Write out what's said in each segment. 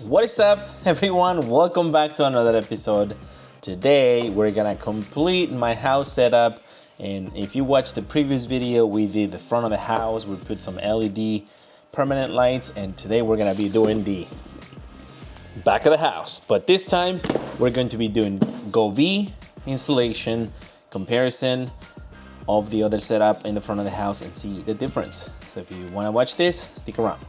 What is up, everyone? Welcome back to another episode. Today we're gonna complete my house setup, and if you watched the previous video, we did the front of the house. We put some LED permanent lights, and today we're gonna be doing the back of the house. But this time we're going to be doing Govee installation, comparison of the other setup in the front of the house, and see the difference. So if you want to watch this, stick around.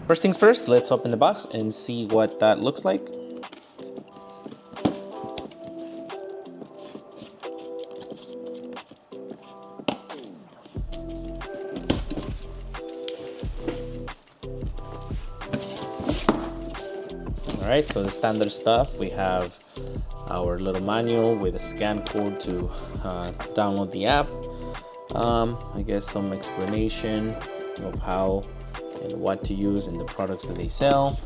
First things first, let's open the box and see what that looks like. All right, so the standard stuff, we have our little manual with a scan code to download the app. I guess some explanation of how and what to use in the products that they sell.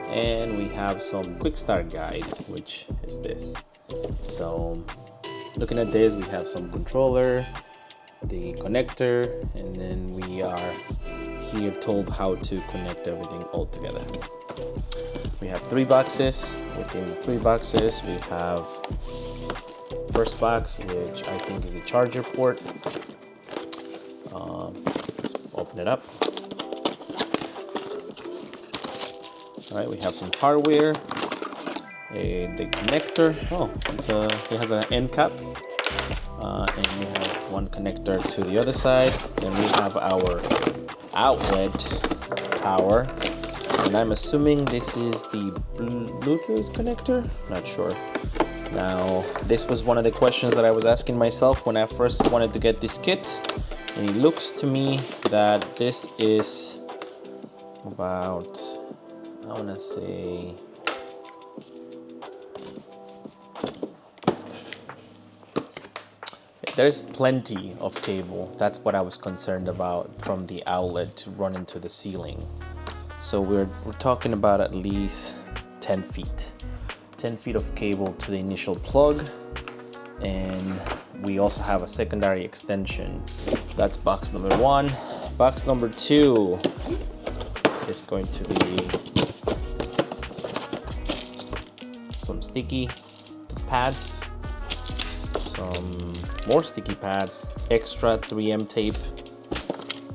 And we have some quick start guide, which is this. So looking at this, we have some controller, the connector, and then we are here told how to connect everything all together. We have 3 boxes. Within the 3 boxes, we have first box, which I think is the charger port. Let's open it up. All right, we have some hardware, the connector. It has an end cap, and it has one connector to the other side. Then we have our outlet power, and I'm assuming this is the Bluetooth connector. Not sure. Now, this was one of the questions that I was asking myself when I first wanted to get this kit, and it looks to me that this is about, I want to say, there's plenty of cable. That's what I was concerned about, from the outlet to run into the ceiling. So we're talking about at least 10 feet. 10 feet of cable to the initial plug. And we also have a secondary extension. That's box number 1. Box number 2 is going to be some sticky pads, some more sticky pads, extra 3M tape,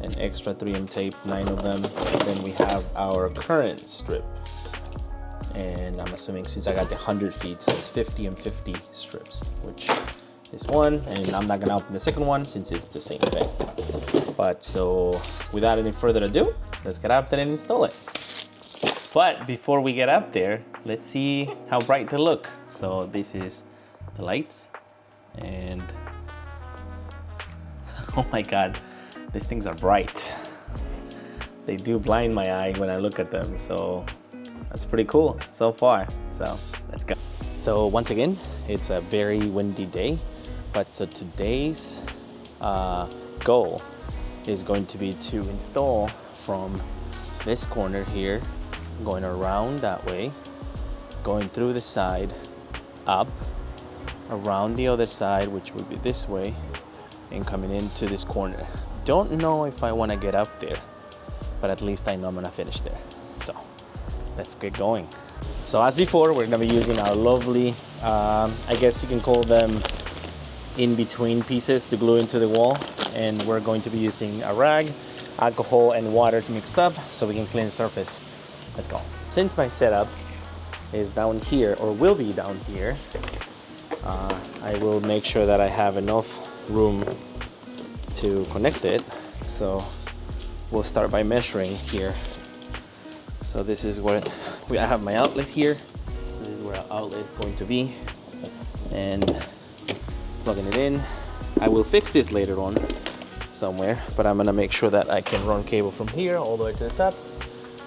and extra 3M tape, 9 of them. And then we have our current strip, and I'm assuming since I got the 100 feet, so it's 50 and 50 strips, which is one, and I'm not gonna open the second one since it's the same thing. But so without any further ado, let's get up there and install it. But before we get up there, let's see how bright they look. So this is the lights, and oh my God, these things are bright. They do blind my eye when I look at them. So that's pretty cool so far. So let's go. So once again, it's a very windy day, but so today's goal is going to be to install from this corner here, going around that way, going through the side, up, around the other side, which would be this way, and coming into this corner. Don't know if I want to get up there, but at least I know I'm gonna finish there. So let's get going. So as before, we're gonna be using our lovely, I guess you can call them in-between pieces to glue into the wall, and we're going to be using a rag, alcohol, and water mixed up so we can clean the surface. Let's go. Since my setup is down here, or will be down here, I will make sure that I have enough room to connect it. So we'll start by measuring here. So this is what I have my outlet here. This is where our outlet is going to be, and plugging it in. I will fix this later on somewhere, but I'm gonna make sure that I can run cable from here all the way to the top,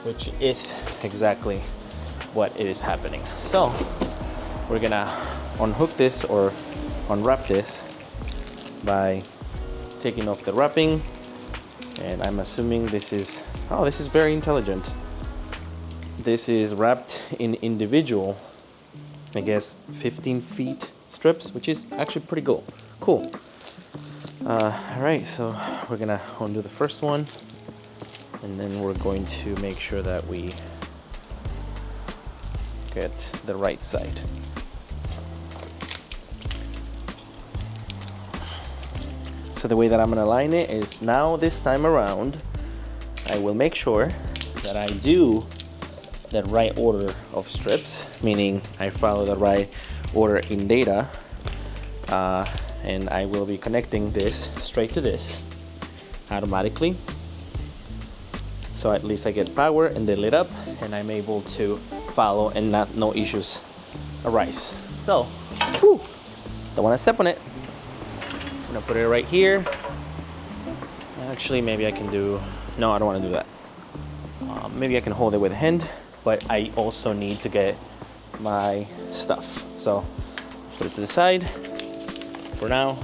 which is exactly what it is happening. So we're gonna unhook this or unwrap this by taking off the wrapping, and I'm assuming this is, oh, this is very intelligent. This is wrapped in individual, I guess, 15 feet strips, which is actually pretty cool. All right, so we're gonna undo the first one, And then we're going to make sure that we get the right side. So the way that I'm gonna line it is now this time around, I will make sure that I do the right order of strips, meaning I follow the right order in data, and I will be connecting this straight to this automatically. So at least I get power and they lit up and I'm able to follow and no issues arise. So, whew, don't want to step on it. I'm gonna put it right here. Actually, maybe I can do, no, I don't want to do that. Maybe I can hold it with a hand, but I also need to get my stuff. So put it to the side for now.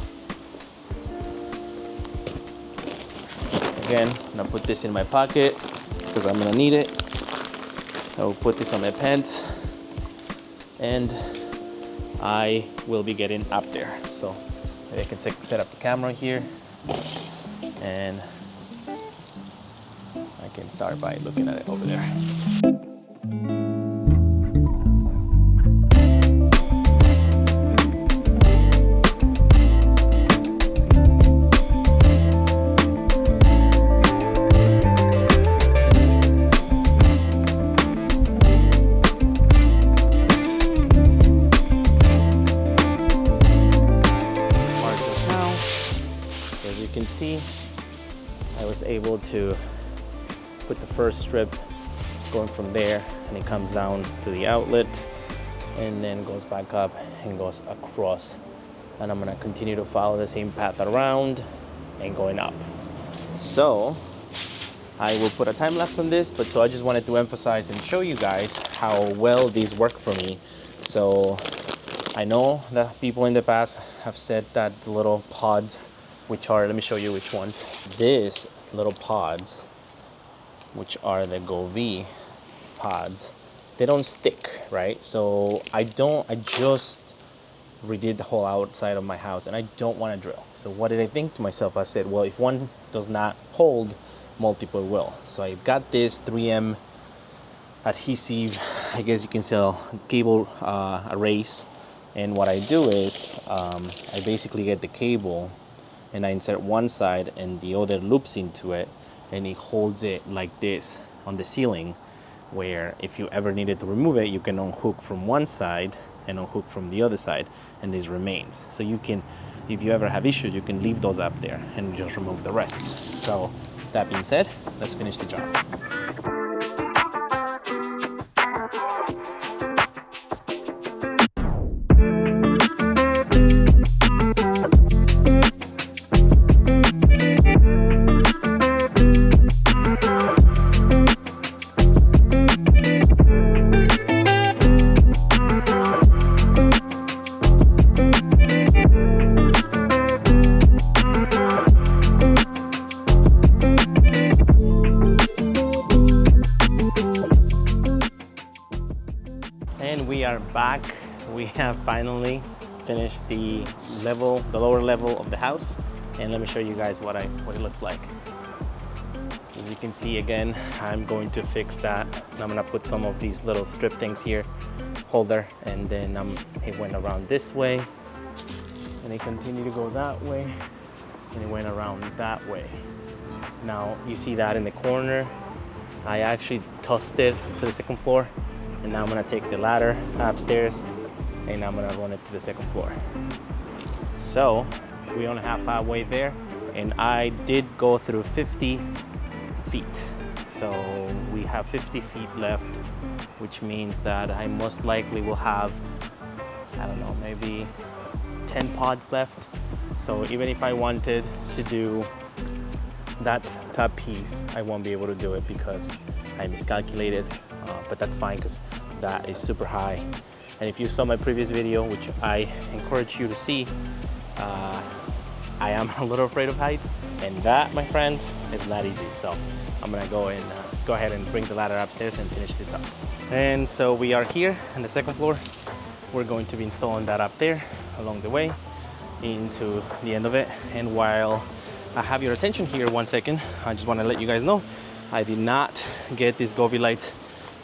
Again, I'm gonna put this in my pocket because I'm gonna need it. I will put this on my pants and I will be getting up there. So maybe I can set up the camera here and I can start by looking at it over there. See, I was able to put the first strip going from there and it comes down to the outlet and then goes back up and goes across, and I'm gonna continue to follow the same path around and going up. So I will put a time lapse on this, but so I just wanted to emphasize and show you guys how well these work for me. So I know that people in the past have said that the little pods, which are, let me show you which ones. These little pods, which are the Govee pods, they don't stick, right? So I just redid the whole outside of my house and I don't want to drill. So what did I think to myself? I said, well, if one does not hold, multiple will. So I got this 3M adhesive, I guess you can sell cable arrays. And what I do is I basically get the cable and I insert one side and the other loops into it, and it holds it like this on the ceiling, where if you ever needed to remove it, you can unhook from one side and unhook from the other side, and this remains. So you can, if you ever have issues, you can leave those up there and just remove the rest. So that being said, let's finish the job. Back, we have finally finished the lower level of the house, and let me show you guys what it looks like. So as you can see, again, I'm going to fix that. I'm gonna put some of these little strip things here, holder, and then it went around this way, and it continued to go that way, and it went around that way. Now you see that in the corner, I actually tossed it to the second floor. And now I'm gonna take the ladder upstairs and I'm gonna run it to the second floor. So we only have halfway there, and I did go through 50 feet. So we have 50 feet left, which means that I most likely will have, I don't know, maybe 10 pods left. So even if I wanted to do that top piece, I won't be able to do it because I miscalculated. But that's fine because that is super high. And if you saw my previous video, which I encourage you to see, I am a little afraid of heights, and that, my friends, is not easy. So I'm gonna go ahead and bring the ladder upstairs and finish this up. And so we are here on the second floor. We're going to be installing that up there along the way into the end of it. And while I have your attention here, one second, I just want to let you guys know I did not get these Govee lights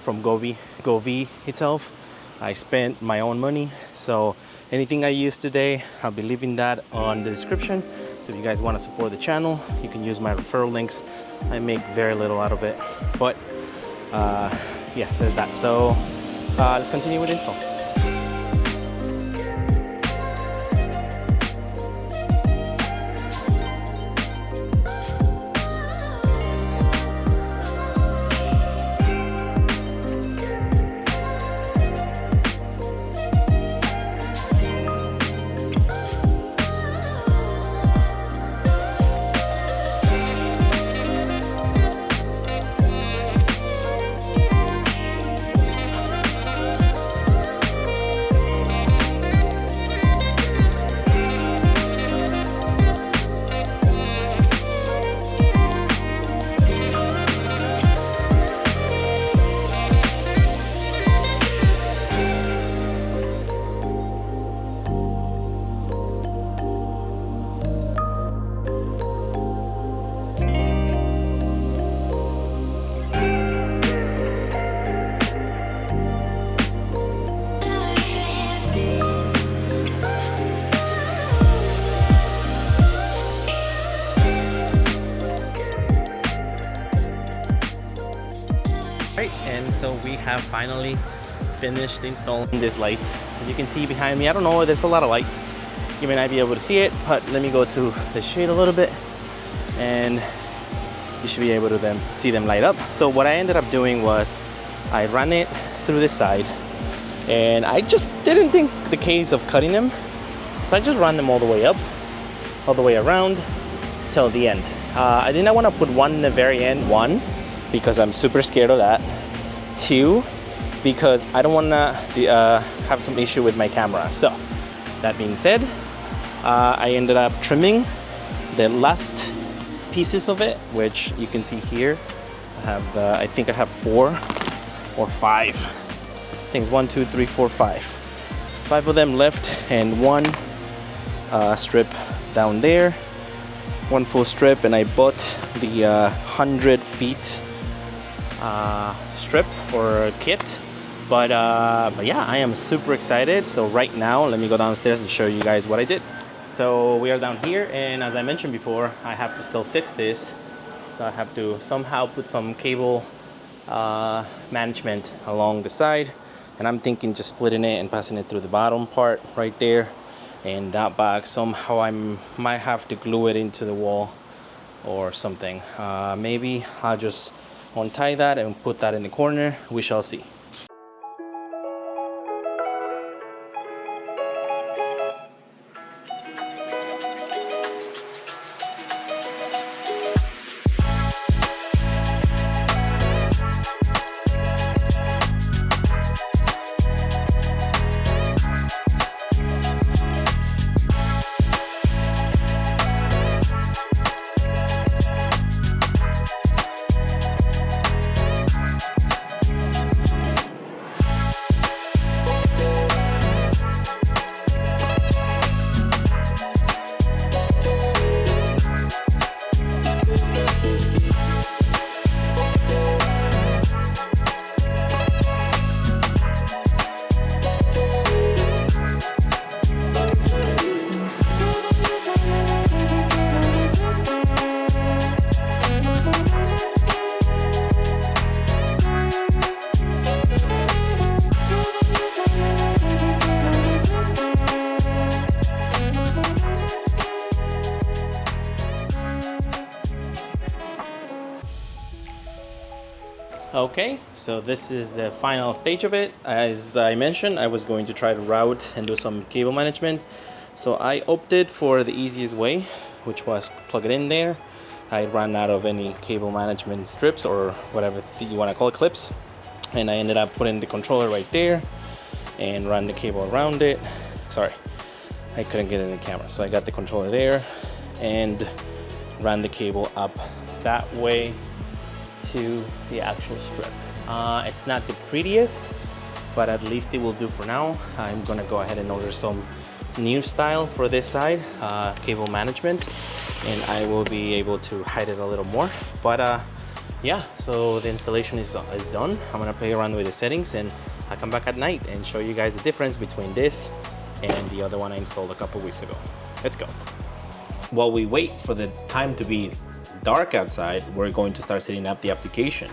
from Govee itself. I spent my own money, so anything I use today, I'll be leaving that on the description. So if you guys want to support the channel, you can use my referral links. I make very little out of it, but yeah, there's that. So let's continue with the install. And so we have finally finished installing this light. As you can see behind me, I don't know, there's a lot of light. You may not be able to see it, but let me go to the shade a little bit and you should be able to then see them light up. So what I ended up doing was I ran it through this side, and I just didn't think the case of cutting them, so I just ran them all the way up, all the way around till the end. I did not want to put one in the very end. One, because I'm super scared of that. Two, because I don't want to have some issue with my camera. So that being said, I ended up trimming the last pieces of it, which you can see here. I have I think I have 4 or 5 things. 1, 2, 3, 4, 5. 5 of them left, and one strip down there, one full strip. And I bought the 100 feet strip or kit, but yeah, I am super excited. So right now, let me go downstairs and show you guys what I did. So we are down here, and as I mentioned before, I have to still fix this. So I have to somehow put some cable management along the side, and I'm thinking just splitting it and passing it through the bottom part right there, and that back somehow I might have to glue it into the wall or something. Maybe I'll just untie that and put that in the corner. We shall see. Okay, so this is the final stage of it. As I mentioned, I was going to try to route and do some cable management. So I opted for the easiest way, which was plug it in there. I ran out of any cable management strips or whatever you want to call it, clips. And I ended up putting the controller right there and run the cable around it. Sorry, I couldn't get it in the camera. So I got the controller there and ran the cable up that way to the actual strip. It's not the prettiest, but at least it will do for now. I'm gonna go ahead and order some new style for this side, cable management, and I will be able to hide it a little more. But yeah, so the installation is done. I'm gonna play around with the settings and I'll come back at night and show you guys the difference between this and the other one I installed a couple weeks ago. Let's go. While we wait for the time to be dark outside, we're going to start setting up the application.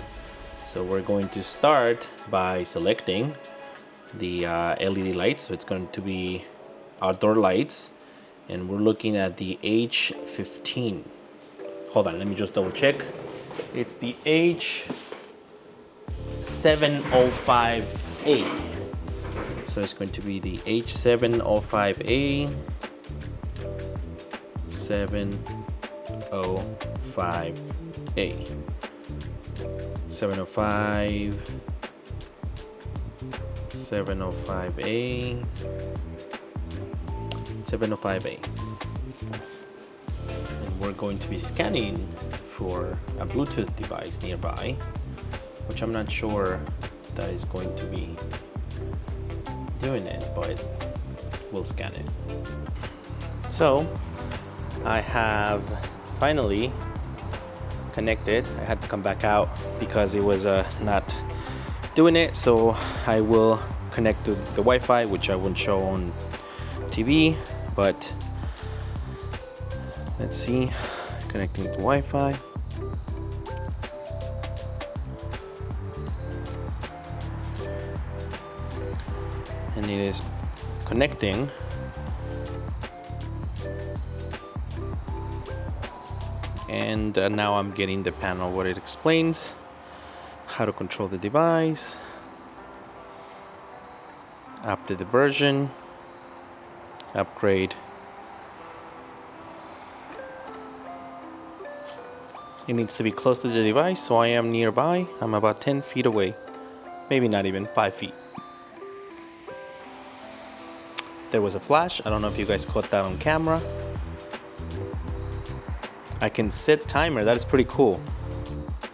So we're going to start by selecting the LED lights. So it's going to be outdoor lights, and we're looking at the H15. Hold on, let me just double check. It's the H705A. So it's going to be the H705A 705A 705 705A 705A, and we're going to be scanning for a Bluetooth device nearby, which I'm not sure that is going to be doing it, but we'll scan it. So I have finally connected. I had to come back out because it was not doing it, so I will connect to the Wi-Fi, which I won't show on TV, but let's see, connecting to Wi-Fi. And it is connecting. And now I'm getting the panel where it explains how to control the device, update the version, upgrade. It needs to be close to the device, so I am nearby. I'm about 10 feet away, maybe not even 5 feet. There was a flash. I don't know if you guys caught that on camera. I can set timer. That is pretty cool.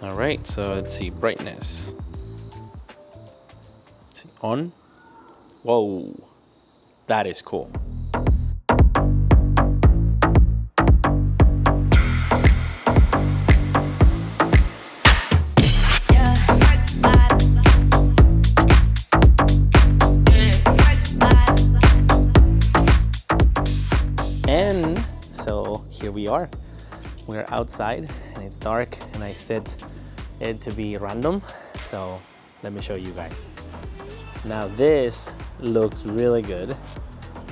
All right, so let's see, brightness. Let's see, on. Whoa, that is cool. And so here we are. We're outside and it's dark, and I set it to be random. So let me show you guys. Now this looks really good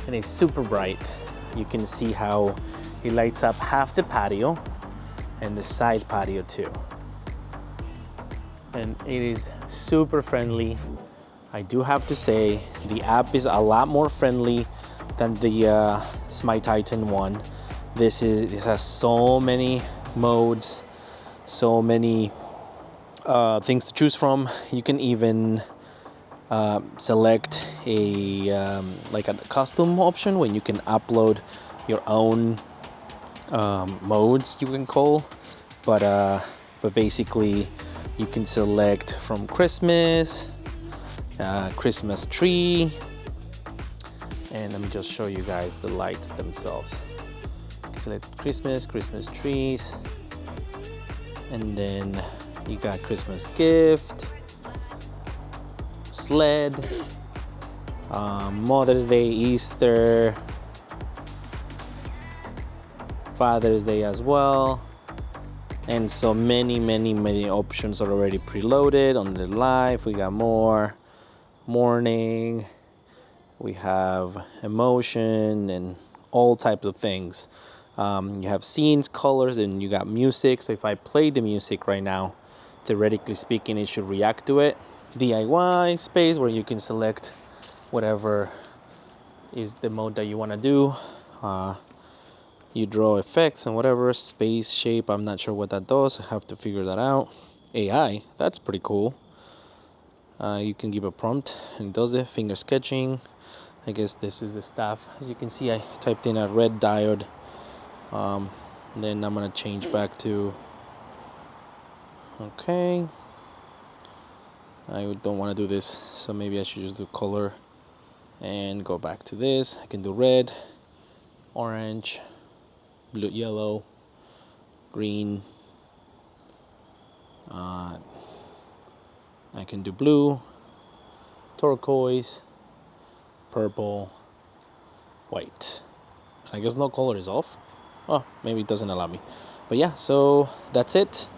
and it's super bright. You can see how it lights up half the patio and the side patio too. And it is super friendly. I do have to say the app is a lot more friendly than the Smart Titan one. This has so many modes, so many things to choose from. You can even select a like a custom option when you can upload your own modes, you can call, but basically you can select from Christmas, Christmas tree, and let me just show you guys the lights themselves. Select Christmas trees, and then you got Christmas gift, sled, Mother's Day, Easter, Father's Day as well, and so many options are already preloaded on the live. We got more morning, we have emotion, and all types of things. You have scenes, colors, and you got music. So if I play the music right now, theoretically speaking, it should react to it. DIY space where you can select whatever is the mode that you want to do. You draw effects and whatever. Space, shape, I'm not sure what that does. I have to figure that out. AI, that's pretty cool. You can give a prompt and it does it. Finger sketching. I guess this is the stuff. As you can see, I typed in a red diode. Then I'm gonna change back to, okay, I don't want to do this, so maybe I should just do color and go back to this. I can do red, orange, blue, yellow, green, I can do blue, turquoise, purple, white. I guess no color is off. Oh, maybe it doesn't allow me. But yeah, so that's it.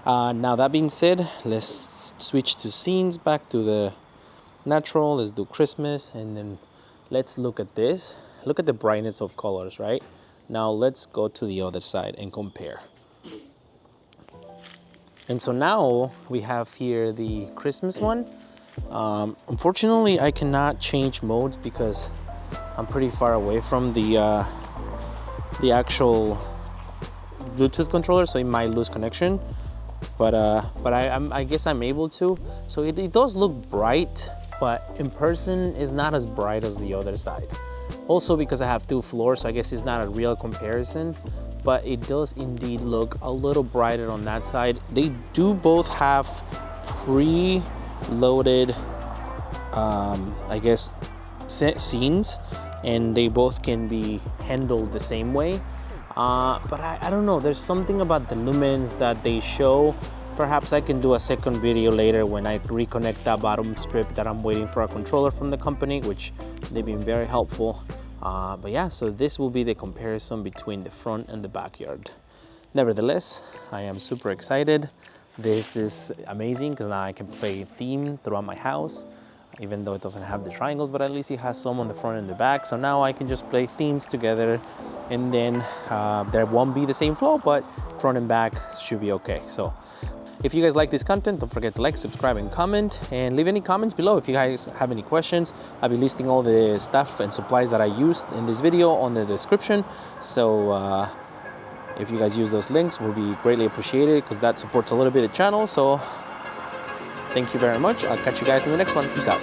Now that being said, let's switch to scenes, back to the natural. Let's do Christmas, and then let's look at this. Look at the brightness of colors, right? Now let's go to the other side and compare. And so now we have here the Christmas one. Unfortunately, I cannot change modes because I'm pretty far away from the actual Bluetooth controller, so it might lose connection. But I guess I'm able to. So it does look bright, but in person it's not as bright as the other side. Also because I have 2 floors, so I guess it's not a real comparison, but it does indeed look a little brighter on that side. They do both have pre-loaded, I guess, scenes, and they both can be handled the same way. But I don't know, there's something about the lumens that they show. Perhaps I can do a second video later when I reconnect that bottom strip that I'm waiting for a controller from the company, which they've been very helpful. But yeah, so this will be the comparison between the front and the backyard. Nevertheless, I am super excited. This is amazing because now I can play theme throughout my house, even though it doesn't have the triangles, but at least it has some on the front and the back. So now I can just play themes together, and then there won't be the same flow, but front and back should be okay. So if you guys like this content, don't forget to like, subscribe, and comment, and leave any comments below if you guys have any questions. I'll be listing all the stuff and supplies that I used in this video on the description. So if you guys use those links, will be greatly appreciated because that supports a little bit of the channel. So thank you very much. I'll catch you guys in the next one. Peace out.